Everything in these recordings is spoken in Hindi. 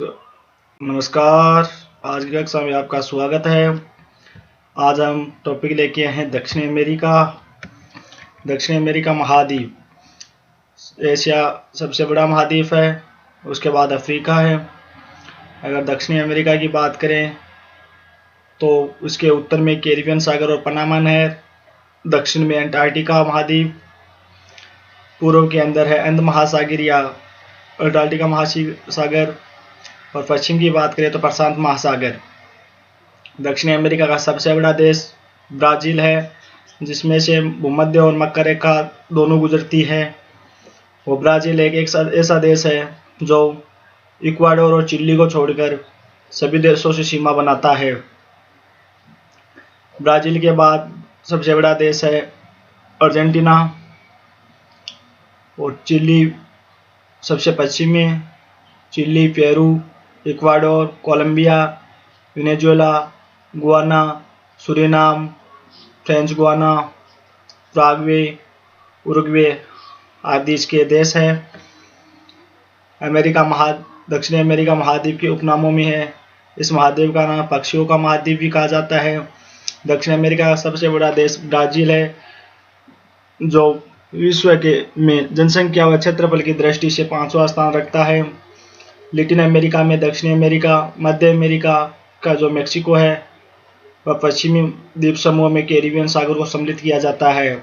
नमस्कार। आज की कक्षा में आपका स्वागत है। आज हम टॉपिक लेके आए हैं दक्षिण अमेरिका। दक्षिण अमेरिका महाद्वीप एशिया सबसे बड़ा महाद्वीप है, उसके बाद अफ्रीका है। अगर दक्षिण अमेरिका की बात करें तो उसके उत्तर में कैरिबियन सागर और पनामा नहर, दक्षिण में अंटार्कटिका महाद्वीप, पूर्व के अंदर है अंध महासागर या अंटार्कटिका महासागर, और पश्चिम की बात करें तो प्रशांत महासागर। दक्षिण अमेरिका का सबसे बड़ा देश ब्राज़ील है, जिसमें से भूमध्य और मकर रेखा दोनों गुजरती है। वो ब्राज़ील एक ऐसा देश है जो इक्वाडोर और चिली को छोड़कर सभी देशों से सीमा बनाता है। ब्राज़ील के बाद सबसे बड़ा देश है अर्जेंटीना, और चिली सबसे पश्चिम में। Chile, Peru, Ecuador, Colombia, Venezuela, Guyana, Suriname, French Guiana, Paraguay, Uruguay आदि इसके देश हैं। दक्षिण अमेरिका महाद्वीप के उपनामों में है। इस महाद्वीप का नाम पक्षियों का महाद्वीप भी कहा जाता है। दक्षिण अमेरिका का सबसे बड़ा देश ब्राज़ील है, जो विश्व के में जनसंख्या व क्षेत्रफल की दृष्टि से 5वां स्थान रखता है। लैटिन अमेरिका में दक्षिण अमेरिका, मध्य अमेरिका का जो मेक्सिको है, वह पश्चिमी द्वीप समूह में कैरिबियन सागर को सम्मिलित किया जाता है।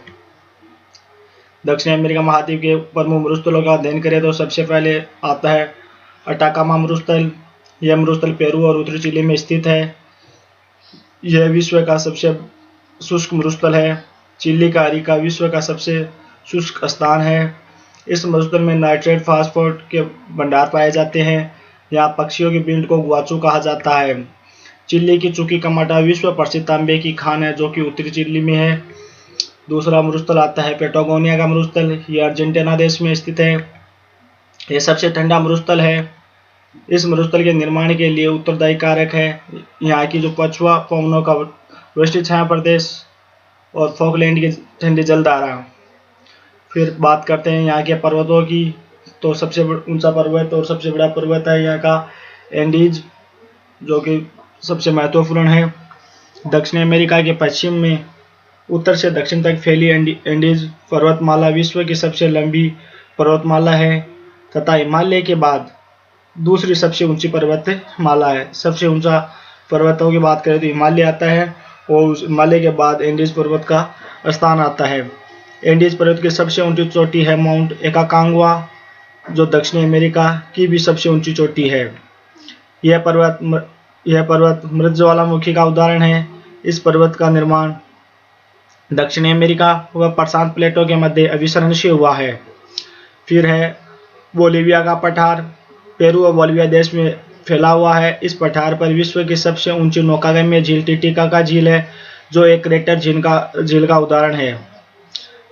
दक्षिण अमेरिका महाद्वीप के प्रमुख मरुस्थलों का अध्ययन करें तो सबसे पहले आता है अटाकामा मरुस्थल। यह मरुस्थल पेरू और उत्तरी चिली में स्थित है। यह विश्व का सबसे शुष्क मरुस्थल है। चिली का अरिका विश्व का सबसे शुष्क स्थान है। इस मरुस्थल में नाइट्रेट फास्फोरेट के भंडार पाए जाते हैं। यहाँ पक्षियों की भीड़ को गुआचू कहा जाता है। चिली की चुकी कमाटा विश्व प्रसिद्ध तांबे की खान है, जो कि उत्तरी चिली में है। दूसरा मरुस्थल आता है पेटागोनिया का मरुस्थल। यह अर्जेंटीना देश में स्थित है। यह सबसे ठंडा मरुस्थल है। इस मरुस्थल के निर्माण के लिए उत्तरदायी कारक है यहाँ की जो पछुआ पवनों का वृष्टि छाया प्रदेश और फॉकलैंड की ठंडी जलधारा। फिर बात करते हैं यहाँ के पर्वतों की, तो सबसे ऊंचा पर्वत और सबसे बड़ा पर्वत है यहाँ का एंडीज, जो कि सबसे महत्वपूर्ण है। दक्षिण अमेरिका के पश्चिम में उत्तर से दक्षिण तक फैली एंडीज पर्वतमाला विश्व की सबसे लंबी पर्वतमाला है तथा हिमालय के बाद दूसरी सबसे ऊंची पर्वतमाला है। सबसे ऊंचा पर्वतों की बात करें तो हिमालय आता है, और उस हिमालय के बाद एंडीज पर्वत का स्थान आता है। एंडीज पर्वत की सबसे ऊंची चोटी है माउंट एकाकांगवा, जो दक्षिण अमेरिका की भी सबसे ऊंची चोटी है। यह पर्वत मृत ज्वालामुखी का उदाहरण है। इस पर्वत का निर्माण दक्षिण अमेरिका व प्रशांत प्लेटों के मध्य अभिसरण से हुआ है। फिर है बोलिविया का पठार। पेरू और बोलिविया देश में फैला हुआ है। इस पठार पर विश्व की सबसे ऊंची नौकागम्य झील टिटिकाका झील है, जो एक क्रेटर झील का उदाहरण है।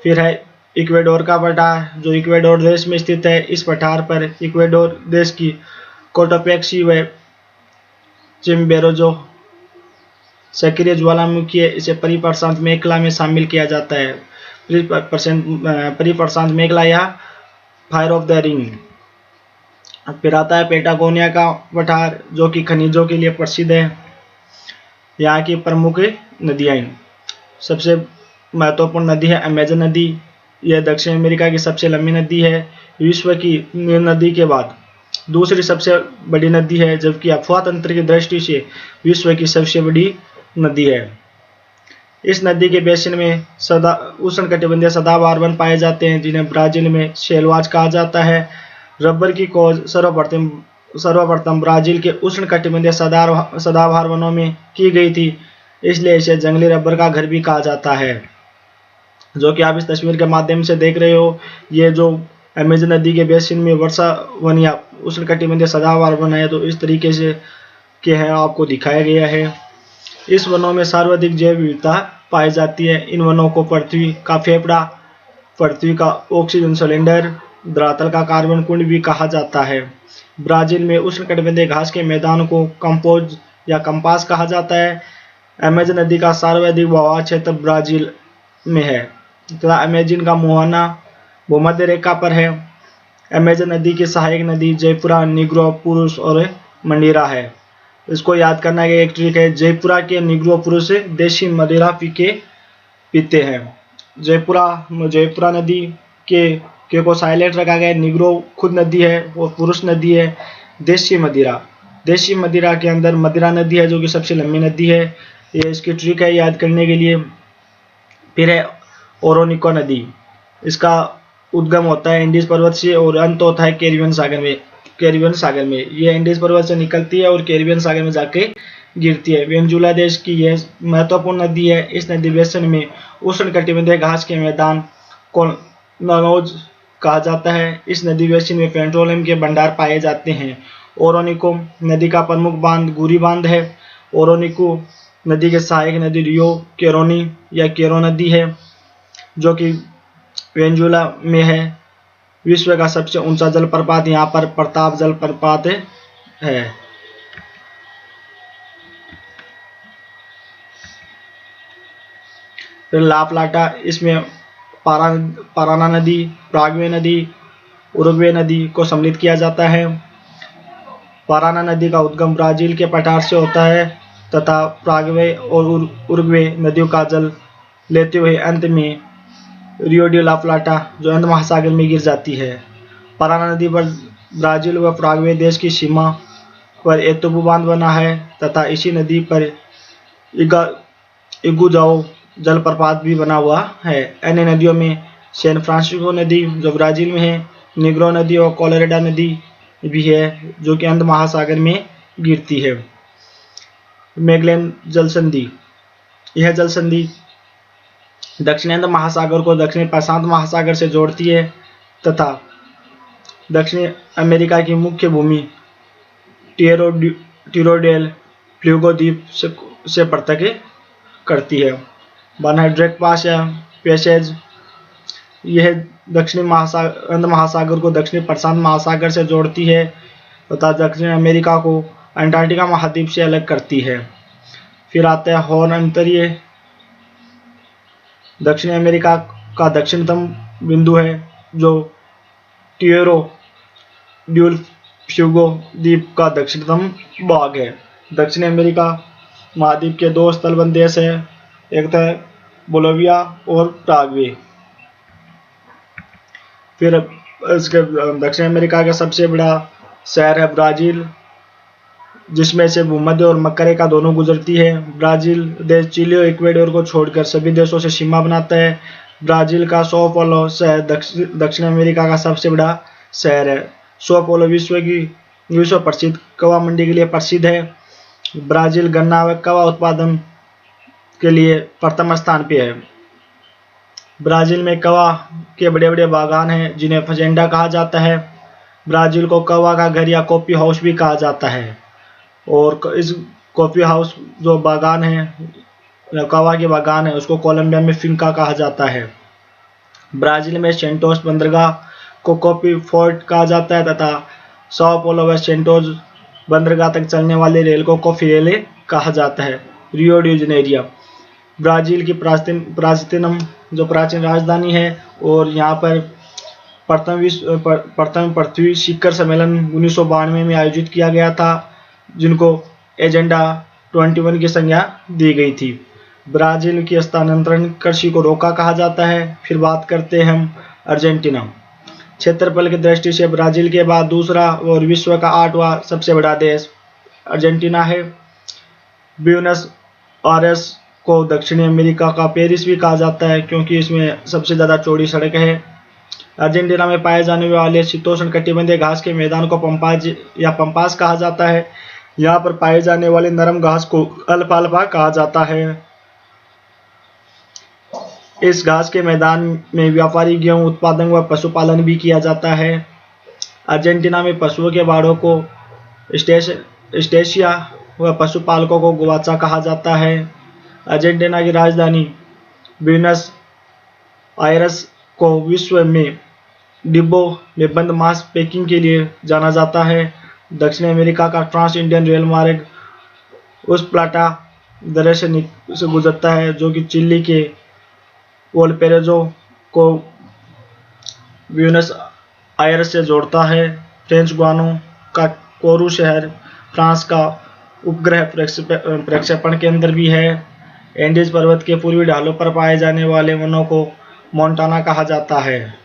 फिर है इक्वेडोर का पठार, जो इक्वेडोर देश में स्थित है। इस पठार पर इक्वेडोर देश की कोटोपेक्सी व चिम्बेरोजो सक्रिय ज्वालामुखी है। इसे परिप्रशांत मेखला में शामिल किया जाता है। परिप्रशांत मेखला या फायर ऑफ द रिंग। फिर आता है पेटागोनिया का पठार, जो कि खनिजों के लिए प्रसिद्ध है। यहाँ की प्रमुख नदियाँ, सबसे महत्वपूर्ण नदी है अमेजन नदी। यह दक्षिण अमेरिका की सबसे लंबी नदी है। विश्व की नील नदी के बाद दूसरी सबसे बड़ी नदी है, जबकि अफवाह तंत्र की दृष्टि से विश्व की सबसे बड़ी नदी है। इस नदी के बेसिन में उष्णकटिबंधीय सदाबहार वन पाए जाते हैं, जिन्हें ब्राजील में शेलवाज कहा जाता है। रबर की खोज सर्वप्रथम ब्राजील के उष्णकटिबंधीय सदाबहार वनों में की गई थी, इसलिए इसे जंगली रबर का घर भी कहा जाता है। जो कि आप इस तस्वीर के माध्यम से देख रहे हो, ये जो अमेजन नदी के बेसिन में वर्षा वन या उष्णकटिबंधीय सदाबहार वन है, तो इस तरीके से के हैं आपको दिखाया गया है। इस वनों में सर्वाधिक जैव विविधता पाई जाती है। इन वनों को पृथ्वी का फेफड़ा, पृथ्वी का ऑक्सीजन सिलेंडर, धरातल का कार्बन कुंड भी कहा जाता है। ब्राजील में उष्णकटिबंधीय घास के मैदान को कंपोज या कंपास कहा जाता है। अमेजन नदी का सर्वाधिक बहाव क्षेत्र ब्राजील में है तथा अमेजन का मुहाना भूमध्य रेखा पर है। अमेजन नदी की सहायक नदी जयपुरा, निग्रो, पुरुष और मंडीरा है। इसको याद करना की एक ट्रिक है, जयपुरा के निग्रो पुरुष देशी मदिरा पीते हैं। जयपुरा नदी के को साइलेंट रखा गया है। निग्रो खुद नदी है और पुरुष नदी है। देशी मदिरा के अंदर मदिरा नदी है जो कि सबसे लंबी नदी है। ये इसकी ट्रिक है याद करने के लिए। फिर है ओरोनिको नदी, इसका उद्गम होता है इंडीज पर्वत से और अंत होता है कैरिबियन सागर में। ये इंडीज पर्वत से निकलती है और कैरिबियन सागर में जाके गिरती है। वेनेजुएला देश की यह महत्वपूर्ण नदी है। इस नदी बेसिन में उष्णकटिबंधीय घास के मैदान को ननोज कहा जाता है। इस नदी बेसिन में पेट्रोलियम के भंडार पाए जाते हैं। ओरोनिको नदी का प्रमुख बांध गुरी बांध है। ओरोनिको नदी के सहायक नदी रियो केरोनी या केरो नदी है जो कि वेनेजुएला में है। विश्व का सबसे ऊंचा जलप्रपात यहाँ पर प्रताप जलप्रपात है। फिर ला प्लाटा, इसमें पाराना नदी, पराग्वे नदी, उरुग्वे नदी को सम्मिलित किया जाता है। पाराना नदी का उद्गम ब्राजील के पठार से होता है तथा पराग्वे और उरुग्वे नदियों का जल लेते हुए अंत में रियो डी ला प्लाटा जो हिंद महासागर में गिर जाती है। पाराना नदी पर ब्राजील व पराग्वे देश की सीमा पर एतुबू बांध बना है तथा इसी नदी पर इगुजाओ जलप्रपात भी बना हुआ है। अन्य नदियों में सैन फ्रांसिस्को नदी जो ब्राजील में है, निग्रो नदी और कोलोराडो नदी भी है जो कि हिंद महासागर में गिरती है। मैगेलन जल संधि, यह जल संधि दक्षिण हिंद महासागर को दक्षिण प्रशांत महासागर से जोड़ती है तथा दक्षिण अमेरिका की मुख्य भूमि टिरो डेल फ्यूगो द्वीप से पृथक करती है। वन ड्रेक पास या पैसेज, यह दक्षिणी हिंद महासागर को दक्षिणी प्रशांत महासागर से जोड़ती है तथा दक्षिण अमेरिका को अंटार्कटिका महाद्वीप से अलग करती है। फिर आता है हॉर्न अंतरीय, दक्षिण अमेरिका का दक्षिणतम बिंदु है जो टिएरो ड्यूल फ्यूगो द्वीप का दक्षिणतम भाग है। दक्षिण अमेरिका महाद्वीप के दो स्थलबंध देश है, एक तो बोलिविया और पराग्वे। फिर इसके दक्षिण अमेरिका का सबसे बड़ा शहर है ब्राजील, जिसमें से भूमध्य और मकरेका दोनों गुजरती है। ब्राजील देश चिली और इक्वेडोर को छोड़कर सभी देशों से सीमा बनाता है। ब्राजील का सौ पोलो शहर दक्षिण अमेरिका का सबसे बड़ा शहर है। सौ पोलो विश्व प्रसिद्ध कवा मंडी के लिए प्रसिद्ध है। ब्राजील गन्ना व कवा उत्पादन के लिए प्रथम स्थान पे है। ब्राजील में कवा के बड़े बड़े बागान हैं जिन्हें फजेंडा कहा जाता है। ब्राजील को कवा का घर या कॉफी हाउस भी कहा जाता है और इस कॉफी हाउस जो बागान है कवा के बागान है उसको कोलंबिया में फिंका कहा जाता है। ब्राजील में सेंटोस बंदरगाह को कॉफी फोर्ट कहा जाता है तथा sao पोलो व सेंटोस बंदरगाह तक चलने वाले रेल को कॉफी रेल कहा जाता है। रियो डी जनेरियो ब्राजील की प्राचीनतम जो प्राचीन राजधानी है और यहाँ पर प्रथम पृथ्वी शिखर सम्मेलन 1992 में आयोजित किया गया था जिनको एजेंडा 21 की संज्ञा दी गई थी। ब्राजील की स्थानांतरण कृषि को रोका कहा जाता है। फिर बात करते हैं हम अर्जेंटीना। क्षेत्रफल की दृष्टि से ब्राजील के बाद दूसरा और विश्व का 8वां सबसे बड़ा देश अर्जेंटीना है। ब्यूनस आयर्स को दक्षिणी अमेरिका का पेरिस भी कहा जाता है क्योंकि इसमें सबसे ज़्यादा चौड़ी सड़क है। अर्जेंटीना में पाए जाने वाले शीतोष्ण कटिबंधीय घास के मैदान को पंपास कहा जाता है। यहाँ पर पाए जाने वाले नरम घास को अल्फाल्फा कहा जाता है। इस घास के मैदान में व्यापारी गेहूं उत्पादन व पशुपालन भी किया जाता है। अर्जेंटीना में पशुओं के बाड़ों को स्टेशिया व पशुपालकों को गुवाचा कहा जाता है। अर्जेंटीना की राजधानी ब्यूनस आयर्स को विश्व में डिब्बों में बंद मांस पैकिंग के लिए जाना जाता है। दक्षिण अमेरिका का ट्रांस इंडियन रेल मार्ग उस प्लाटा दर्रे से गुजरता है जो कि चिली के वोल्पेरेजो को ब्यूनस आयर्स से जोड़ता है। फ्रेंच गुआनो का कोरू शहर फ्रांस का उपग्रह प्रक्षेपण केंद्र भी है। एंडीज पर्वत के पूर्वी ढालों पर पाए जाने वाले वनों को मोंटाना कहा जाता है।